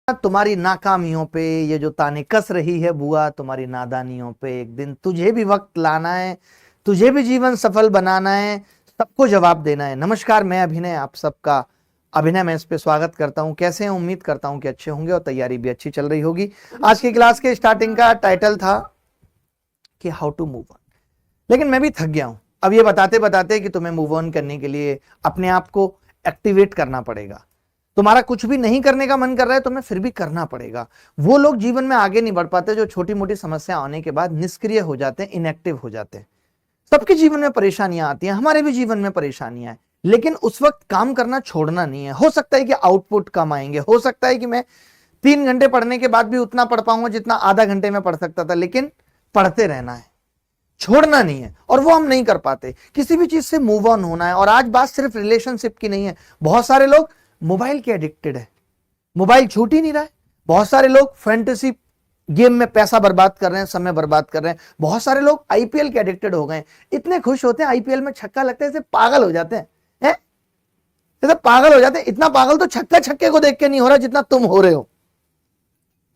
तुम्हारी नाकामियों पे ये जो ताने कस रही है बुआ, तुम्हारी नादानियों पे एक दिन तुझे भी वक्त लाना है, तुझे भी जीवन सफल बनाना है, सबको जवाब देना है। नमस्कार, मैं अभिनय आप सबका अभिनय मैं इस पे स्वागत करता हूं। कैसे हैं? उम्मीद करता हूं कि अच्छे होंगे और तैयारी भी अच्छी चल रही होगी। आज की क्लास के स्टार्टिंग का टाइटल था कि हाउ टू मूव ऑन, लेकिन मैं भी थक गया हूं अब ये बताते बताते कि तुम्हें मूव ऑन करने के लिए अपने आप को एक्टिवेट करना पड़ेगा। तुम्हारा कुछ भी नहीं करने का मन कर रहा है, तुम्हें फिर भी करना पड़ेगा। वो लोग जीवन में आगे नहीं बढ़ पाते जो छोटी मोटी समस्या आने के बाद निष्क्रिय हो जाते हैं, इनएक्टिव हो जाते हैं। सबके जीवन में परेशानियां आती हैं, हमारे भी जीवन में परेशानियां हैं, लेकिन उस वक्त काम करना छोड़ना नहीं है। हो सकता है कि आउटपुट कम आएंगे, हो सकता है कि मैं 3 घंटे पढ़ने के बाद भी उतना पढ़ पाऊंगा जितना आधा घंटे में पढ़ सकता था, लेकिन पढ़ते रहना है, छोड़ना नहीं है। और वो हम नहीं कर पाते। किसी भी चीज से मूव ऑन होना है। और आज बात सिर्फ रिलेशनशिप की नहीं है। बहुत सारे लोग मोबाइल के एडिक्टेड है, मोबाइल छूट ही नहीं रहा है। बहुत सारे लोग फैंटेसी गेम में पैसा बर्बाद कर रहे हैं, समय बर्बाद कर रहे हैं। बहुत सारे लोग आईपीएल के एडिक्टेड हो गए हैं, इतने खुश होते हैं आईपीएल में छक्का लगता है जैसे पागल हो जाते हैं, जैसे पागल हो जाते हैं। इतना पागल तो छक्का छक्के को देख के नहीं हो रहा जितना तुम हो रहे हो।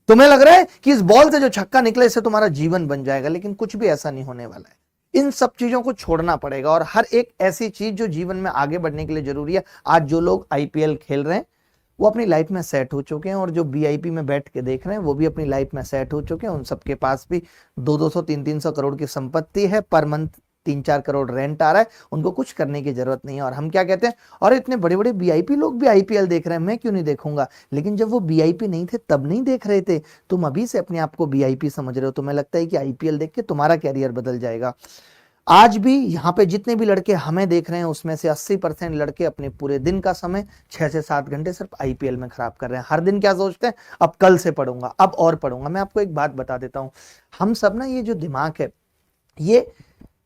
तुम्हें लग रहा है कि इस बॉल से जो छक्का निकले इससे तुम्हारा जीवन बन जाएगा, लेकिन कुछ भी ऐसा नहीं होने वाला है। इन सब चीजों को छोड़ना पड़ेगा और हर एक ऐसी चीज जो जीवन में आगे बढ़ने के लिए जरूरी है। आज जो लोग आईपीएल खेल रहे हैं वो अपनी लाइफ में सेट हो चुके हैं, और जो वीआईपी में बैठ के देख रहे हैं वो भी अपनी लाइफ में सेट हो चुके हैं। उन सबके पास भी 200-200 300-300 करोड़ की संपत्ति है, पर मंथ 3-4 करोड़ रेंट आ रहा है, उनको कुछ करने की जरूरत नहीं है। और हम क्या कहते हैं, और इतने बड़े बड़े वीआईपी लोग भी आईपीएल देख रहे हैं, मैं क्यों नहीं देखूंगा। लेकिन जब वो वीआईपी नहीं थे तब नहीं देख रहे थे। तुम अभी से अपने आप को वीआईपी समझ रहे हो, तुम्हें लगता है कि आईपीएल देख के तुम्हारा कैरियर बदल जाएगा। आज भी यहाँ पे जितने भी लड़के हमें देख रहे हैं उसमें से 80% लड़के अपने पूरे दिन का समय 6 से 7 घंटे सिर्फ आईपीएल में खराब कर रहे हैं। हर दिन क्या सोचते हैं, अब कल से पढ़ूंगा, अब और पढ़ूंगा। मैं आपको एक बात बता देता हूं, हम सब ना, ये जो दिमाग है ये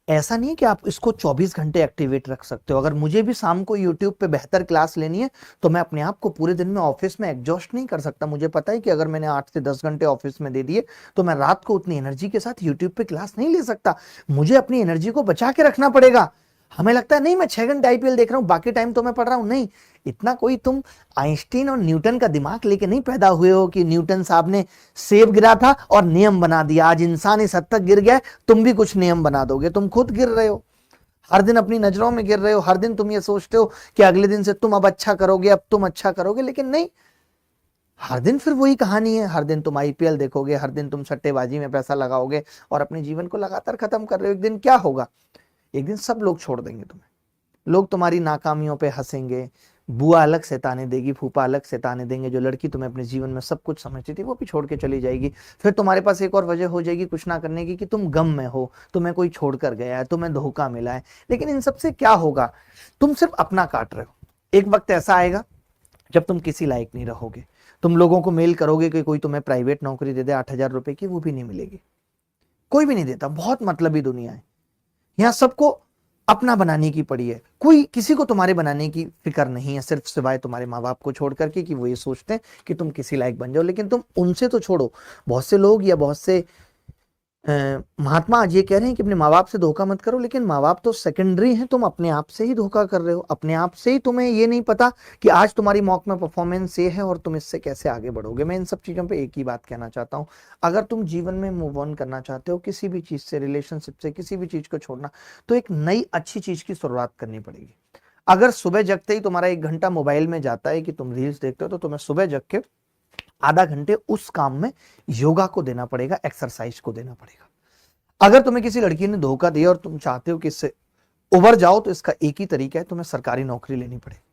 ऐसा नहीं है कि आप इसको 24 घंटे एक्टिवेट रख सकते हो। अगर मुझे भी शाम को YouTube पे बेहतर क्लास लेनी है तो मैं अपने आप को पूरे दिन में ऑफिस में एग्जॉस्ट नहीं कर सकता। मुझे पता है कि अगर मैंने 8 से 10 घंटे ऑफिस में दे दिए तो मैं रात को उतनी एनर्जी के साथ YouTube पे क्लास नहीं ले सकता। मुझे अपनी एनर्जी को बचा के रखना पड़ेगा। हमें लगता है नहीं मैं 6 घंटे आईपीएल देख रहा हूं, बाकी टाइम तो मैं पढ़ रहा हूं। नहीं, इतना कोई तुम आइंस्टीन और न्यूटन का दिमाग लेके नहीं पैदा हुए हो कि न्यूटन साहब ने सेब गिरा था और नियम बना दिया। आज इंसान इस हद तक गिर गया है, तुम भी कुछ नियम बना दोगे। तुम खुद गिर रहे हो, हर दिन अपनी नजरों में गिर रहे हो। हर दिन तुम ये सोचते हो कि अगले दिन से तुम अब अच्छा करोगे, अब तुम अच्छा करोगे, लेकिन नहीं, हर दिन फिर वही कहानी है। हर दिन तुम आईपीएल देखोगे, हर दिन तुम सट्टेबाजी में पैसा लगाओगे और अपने जीवन को लगातार खत्म कर रहे हो। एक दिन क्या होगा, एक दिन सब लोग छोड़ देंगे तुम्हें। लोग तुम्हारी नाकामियों पे हंसेंगे, बुआ अलग से ताने देगी, फूफा अलग से ताने देंगे। जो लड़की तुम्हें अपने जीवन में सब कुछ समझती थी वो भी छोड़ के चली जाएगी। फिर तुम्हारे पास एक और वजह हो जाएगी कुछ ना करने की कि तुम गम में हो, तुम्हें कोई छोड़ कर गया है, तुम्हें धोखा मिला है। लेकिन इन सबसे क्या होगा, तुम सिर्फ अपना काट रहे हो। एक वक्त ऐसा आएगा जब तुम किसी लायक नहीं रहोगे। तुम लोगों को मेल करोगे कि कोई तुम्हें प्राइवेट नौकरी दे दे 8,000 रुपए की, वो भी नहीं मिलेगी। कोई भी नहीं देता, बहुत मतलबी दुनिया है। यहाँ सबको अपना बनाने की पड़ी है, कोई किसी को तुम्हारे बनाने की फिक्र नहीं है, सिर्फ सिवाय तुम्हारे माँ बाप को छोड़ करके कि वो ये सोचते हैं कि तुम किसी लायक बन जाओ। लेकिन तुम उनसे तो छोड़ो। बहुत से लोग या बहुत से महात्मा आज ये कह रहे हैं कि अपने माँ बाप से धोखा मत करो, लेकिन माँ बाप तो सेकेंडरी हैं। तुम अपने आप से ही धोखा कर रहे हो, अपने आप से ही। तुम्हें ये नहीं पता कि आज तुम्हारी मॉक में परफॉर्मेंस ये है और तुम इससे कैसे आगे बढ़ोगे। मैं इन सब चीजों पे एक ही बात कहना चाहता हूँ, अगर तुम जीवन में मूव ऑन करना चाहते हो, किसी भी चीज से, रिलेशनशिप से, किसी भी चीज को छोड़ना, तो एक नई अच्छी चीज की शुरुआत करनी पड़ेगी। अगर सुबह जगते ही तुम्हारा 1 घंटा मोबाइल में जाता है कि तुम रील्स देखते हो, तो तुम्हें सुबह जग के आधा घंटे उस काम में योगा को देना पड़ेगा, एक्सरसाइज को देना पड़ेगा। अगर तुम्हें किसी लड़की ने धोखा दिया और तुम चाहते हो कि इससे उबर जाओ, तो इसका एक ही तरीका है, तुम्हें सरकारी नौकरी लेनी पड़ेगी।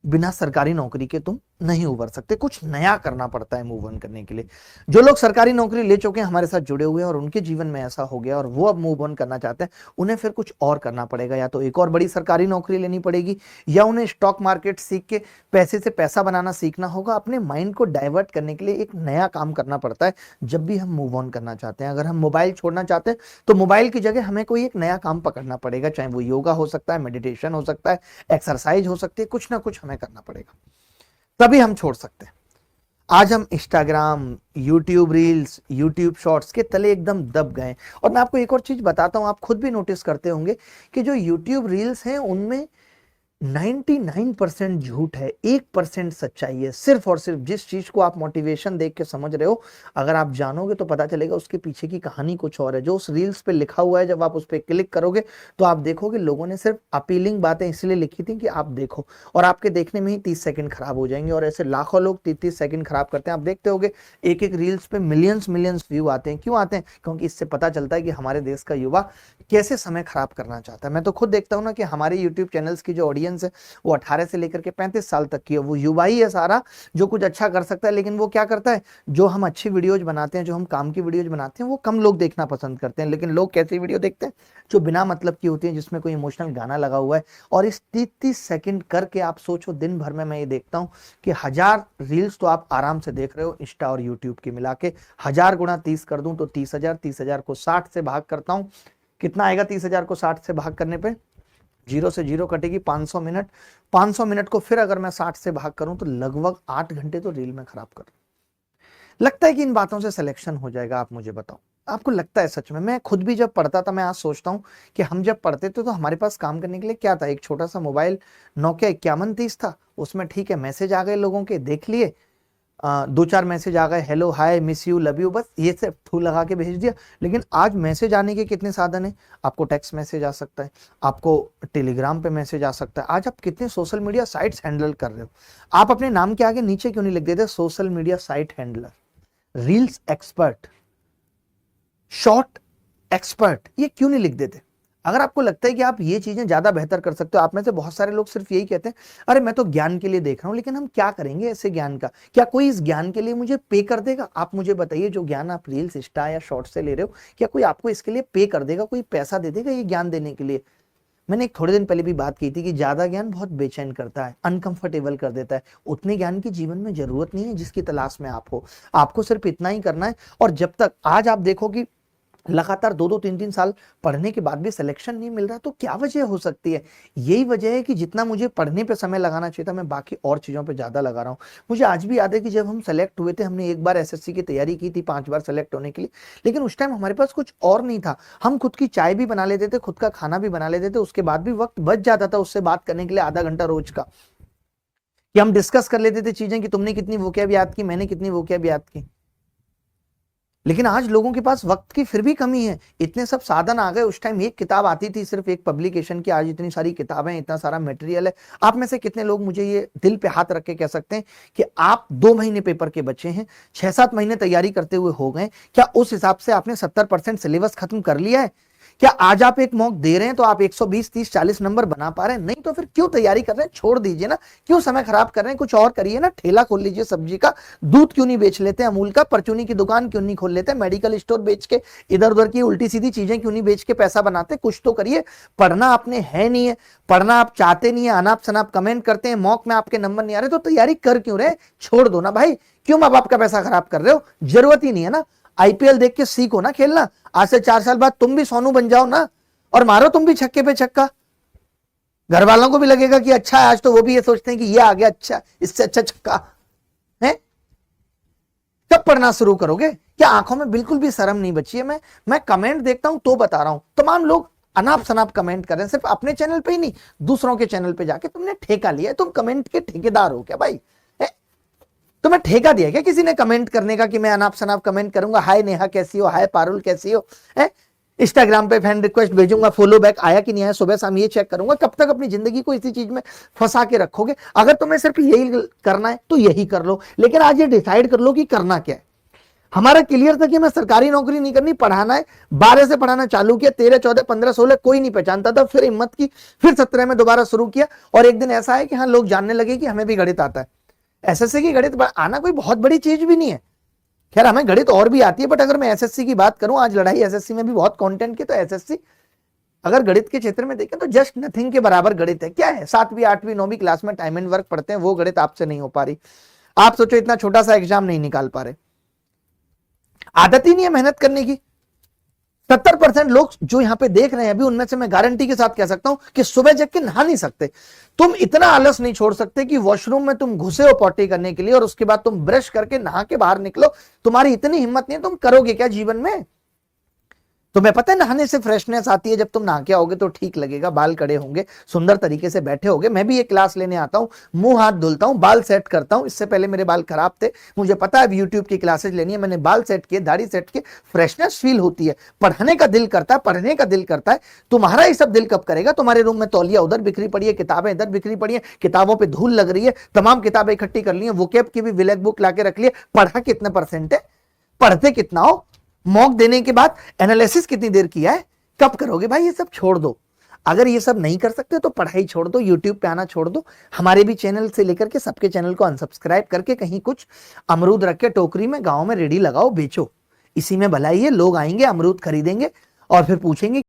बिना सरकारी नौकरी के तुम नहीं उबर सकते, कुछ नया करना पड़ता है मूव ऑन करने के लिए। जो लोग सरकारी नौकरी ले चुके हैं, हमारे साथ जुड़े हुए हैं और उनके जीवन में ऐसा हो गया और वो अब मूव ऑन करना चाहते हैं, उन्हें फिर कुछ और करना पड़ेगा। या तो एक और बड़ी सरकारी नौकरी लेनी पड़ेगी, या उन्हें स्टॉक मार्केट सीख के पैसे से पैसा बनाना सीखना होगा। अपने माइंड को डाइवर्ट करने के लिए एक नया काम करना पड़ता है जब भी हम मूव ऑन करना चाहते हैं। अगर हम मोबाइल छोड़ना चाहते हैं तो मोबाइल की जगह हमें कोई एक नया काम पकड़ना पड़ेगा, चाहे वो योगा हो सकता है, मेडिटेशन हो सकता है, एक्सरसाइज हो सकती है, कुछ ना कुछ हमें करना पड़ेगा, तभी हम छोड़ सकते हैं। आज हम Instagram, YouTube reels, YouTube shorts के तले एकदम दब गए। और मैं आपको एक और चीज बताता हूं, आप खुद भी नोटिस करते होंगे कि जो यूट्यूब रील्स हैं उनमें 99% झूठ है, 1% सच्चाई है। सिर्फ और सिर्फ जिस चीज को आप मोटिवेशन देख के समझ रहे हो, अगर आप जानोगे तो पता चलेगा उसके पीछे की कहानी कुछ और है। जो उस रील्स पे लिखा हुआ है, जब आप उस पर क्लिक करोगे तो आप देखोगे लोगों ने सिर्फ अपीलिंग बातें इसलिए लिखी थी कि आप देखो, और आपके देखने में ही 30 सेकंड खराब हो जाएंगे। और ऐसे लाखों लोग 30 सेकंड खराब करते हैं। आप देखते होगे एक एक रील्स पे मिलियंस मिलियंस व्यू आते हैं। क्यों आते हैं? क्योंकि इससे पता चलता है कि हमारे देश का युवा कैसे समय खराब करना चाहता है। मैं तो खुद देखता हूं ना कि हमारे यूट्यूब चैनल्स की जो ऑडियंस है वो 18 से लेकर के 35 साल तक की है। वो युवा ही है सारा जो कुछ अच्छा कर सकता है। लेकिन वो क्या करता है, जो हम अच्छी वीडियोज बनाते हैं, जो हम काम की वीडियोज बनाते हैं, वो कम लोग देखना पसंद करते हैं। लेकिन लोग कैसी वीडियो देखते हैं? जो बिना मतलब की होती है, जिसमें कोई इमोशनल गाना लगा हुआ है। और इस 30 सेकंड करके आप सोचो, दिन भर में मैं ये देखता हूं कि 1000 रील्स तो आप आराम से देख रहे हो, इंस्टा और यूट्यूब की मिला के। 1000 गुणा 30 कर दूं तो 30,000। 30,000 को 60 से भाग करता हूं, कितना आएगा? 30,000 को 60 से भाग करने पे जीरो से जीरो कटेगी 500 मिनट। 500 मिनट को फिर अगर मैं 60 से भाग करूं तो लगभग 8 घंटे तो रील में खराब कर। लगता है कि इन बातों से सिलेक्शन हो जाएगा? आप मुझे बताओ, आपको लगता है सच में? मैं खुद भी जब पढ़ता था, मैं आज सोचता हूं कि हम जब पढ़ते थे तो हमारे पास काम करने के लिए क्या था? एक छोटा सा मोबाइल नोकिया 5130 था। उसमें ठीक है मैसेज आ गए, लोगों के देख लिए, 2-4 मैसेज आ गए, hello hi miss you love you, बस ये सब थू लगा के भेज दिया। लेकिन आज मैसेज आने के कितने साधन हैं। आपको टेक्स्ट मैसेज आ सकता है, आपको टेलीग्राम पे मैसेज आ सकता है। आज आप कितने सोशल मीडिया साइट्स हैंडल कर रहे हो। आप अपने नाम के आगे नीचे क्यों नहीं लिख देते social media site handler, reels expert, short expert? ये क्यों नहीं लिख देते? अगर आपको लगता है कि आप ये चीजें ज्यादा बेहतर कर सकते हो। आप में से बहुत सारे लोग सिर्फ यही कहते हैं, अरे मैं तो ज्ञान के लिए देख रहा हूं। लेकिन हम क्या करेंगे ऐसे ज्ञान का? क्या कोई इस ज्ञान के लिए मुझे पे कर देगा? आप मुझे बताइए, जो ज्ञान आप रील्स, इंस्टा या शॉर्ट से ले रहे हो, क्या कोई आपको इसके लिए पे कर देगा? कोई पैसा दे देगा ये ज्ञान देने के लिए? मैंने एक थोड़े दिन पहले भी बात की थी कि ज्यादा ज्ञान बहुत बेचैन करता है, अनकंफर्टेबल कर देता है। उतने ज्ञान की जीवन में जरूरत नहीं है जिसकी तलाश में आप हो। आपको सिर्फ इतना ही करना है। और जब तक आज आप देखो कि लगातार 2-2, 3-3 साल पढ़ने के बाद भी सिलेक्शन नहीं मिल रहा, तो क्या वजह हो सकती है? यही वजह है कि जितना मुझे पढ़ने पे समय लगाना चाहिए था, मैं बाकी और चीजों पे ज्यादा लगा रहा हूं। मुझे आज भी याद है कि जब हम सेलेक्ट हुए थे, हमने एक बार एसएससी की तैयारी की थी 5 बार सेलेक्ट होने के लिए। लेकिन उस टाइम हमारे पास कुछ और नहीं था। हम खुद की चाय भी बना लेते थे, खुद का खाना भी बना लेते थे। उसके बाद भी वक्त बच जाता था उससे बात करने के लिए आधा घंटा रोज का, कि हम डिस्कस कर लेते थे चीजें कि तुमने कितनी वोकैब याद की, मैंने कितनी वोकैब याद की। लेकिन आज लोगों के पास वक्त की फिर भी कमी है। इतने सब साधन आ गए। उस टाइम एक किताब आती थी सिर्फ एक पब्लिकेशन की, आज इतनी सारी किताबें, इतना सारा मटेरियल है। आप में से कितने लोग मुझे ये दिल पे हाथ रख के कह सकते हैं कि आप 2 महीने पेपर के बचे हैं, 6-7 महीने तैयारी करते हुए हो गए? क्या उस हिसाब से आपने 70% सिलेबस खत्म कर लिया है? क्या आज आप एक मॉक दे रहे हैं तो आप 120, 30, 40 नंबर बना पा रहे हैं? नहीं तो फिर क्यों तैयारी कर रहे हैं? छोड़ दीजिए ना, क्यों समय खराब कर रहे हैं? कुछ और करिए ना, ठेला खोल लीजिए सब्जी का, दूध क्यों नहीं बेच लेते अमूल का, परचूनी की दुकान क्यों नहीं खोल लेते, मेडिकल स्टोर बेच के इधर उधर की उल्टी सीधी चीजें क्यों नहीं बेच के पैसा बनाते? कुछ तो करिए। पढ़ना आपने है नहीं है, पढ़ना आप चाहते नहीं है, अनाप शनाप कमेंट करते हैं, मॉक में आपके नंबर नहीं आ रहे, तो तैयारी कर क्यों रहे? छोड़ दो ना भाई, क्यों माँ बाप का पैसा खराब कर रहे हो? जरूरत ही नहीं है ना। आईपीएल देख के सीखो ना खेलना। आज से 4 साल बाद तुम भी सोनू बन जाओ ना, और मारो तुम भी छक्के पे छक्का। घर वालों को भी लगेगा कि अच्छा है, आज तो वो भी ये सोचते हैं कि ये आ गया, अच्छा इससे अच्छा छक्का है। कब पढ़ना शुरू करोगे? क्या आंखों में बिल्कुल भी शर्म नहीं बची है? मैं कमेंट देखता हूं तो बता रहा हूं। तमाम लोग अनाप शनाप कमेंट कर रहे हैं, सिर्फ अपने चैनल पे ही नहीं, दूसरों के चैनल पे जाके। तुमने ठेका लिया है, तुम कमेंट के ठेकेदार हो क्या भाई? तुम्हें ठेका दिया क्या किसी ने कमेंट करने का कि मैं अनाप शनाप कमेंट करूंगा? हाय नेहा कैसी हो, हाय पारुल कैसी हो, इंस्टाग्राम पे फ्रेंड रिक्वेस्ट भेजूंगा, फॉलो बैक आया कि नहीं आया, सुबह शाम ये चेक करूंगा? कब तक अपनी जिंदगी को इसी चीज में फंसा के रखोगे? अगर तुम्हें सिर्फ यही करना है तो यही कर लो, लेकिन आज ये डिसाइड कर लो कि करना क्या है। हमारा क्लियर था कि हमें सरकारी नौकरी नहीं करनी, पढ़ाना है। 12 से पढ़ाना चालू किया, 13, 14, 15, 16 कोई नहीं पहचानता था। फिर हिम्मत की, फिर 17 में दोबारा शुरू किया। और एक दिन ऐसा है कि हाँ, लोग जानने लगे कि हमें भी गणित आता है। एसएससी की गणित आना कोई बहुत बड़ी चीज भी नहीं है। खैर हमें गणित और भी आती है, बट अगर मैं एसएससी की बात करूं, आज लड़ाई एसएससी में भी बहुत कंटेंट की, तो एसएससी अगर गणित के क्षेत्र में देखें तो जस्ट नथिंग के बराबर गणित है। क्या है, 7वीं 8वीं 9वीं क्लास में टाइम एंड वर्क पढ़ते हैं, वो गणित आपसे नहीं हो पा रही। आप सोचो इतना छोटा सा एग्जाम नहीं निकाल पा रहे, आदत ही नहीं है मेहनत करने की। 70% लोग जो यहां पे देख रहे हैं अभी, उनमें से मैं गारंटी के साथ कह सकता हूं कि सुबह जग के नहा नहीं सकते। तुम इतना आलस नहीं छोड़ सकते कि वॉशरूम में तुम घुसे हो पॉटी करने के लिए और उसके बाद तुम ब्रश करके नहा के बाहर निकलो। तुम्हारी इतनी हिम्मत नहीं है, तुम करोगे क्या जीवन में? तुम्हें पता है नहाने से फ्रेशनेस आती है, जब तुम नहा के आओगे तो ठीक लगेगा, बाल कड़े होंगे, सुंदर तरीके से बैठे होगे। मैं भी ये क्लास लेने आता हूँ, मुंह हाथ धुलता हूँ, बाल सेट करता हूँ। इससे पहले मेरे बाल खराब थे, मुझे पता है अब यूट्यूब की क्लासेज लेनी है, मैंने बाल सेट किए, दाढ़ी सेट किए, फ्रेशनेस फील होती है, पढ़ने का दिल करता है, पढ़ने का दिल करता है। तुम्हारा ये सब दिल कब करेगा? तुम्हारे रूम में तौलिया उधर बिखरी पड़ी है, किताबें इधर बिखरी पड़ी है, किताबों पर धूल लग रही है, तमाम किताबें इकट्ठी कर ली है, वोकेब की भी विलेज बुक लाके रख ली है, पढ़ा कितने परसेंट है, पढ़ते कितना हो, मॉक देने के बाद एनालिसिस कितनी देर किया है, कब करोगे भाई? ये सब छोड़ दो। अगर ये सब नहीं कर सकते तो पढ़ाई छोड़ दो, यूट्यूब पे आना छोड़ दो। हमारे भी चैनल से लेकर के सबके चैनल को अनसब्सक्राइब करके कहीं कुछ अमरूद रख के टोकरी में गांव में रेडी लगाओ, बेचो। इसी में भलाई है, लोग आएंगे, अमरूद खरीदेंगे और फिर पूछेंगे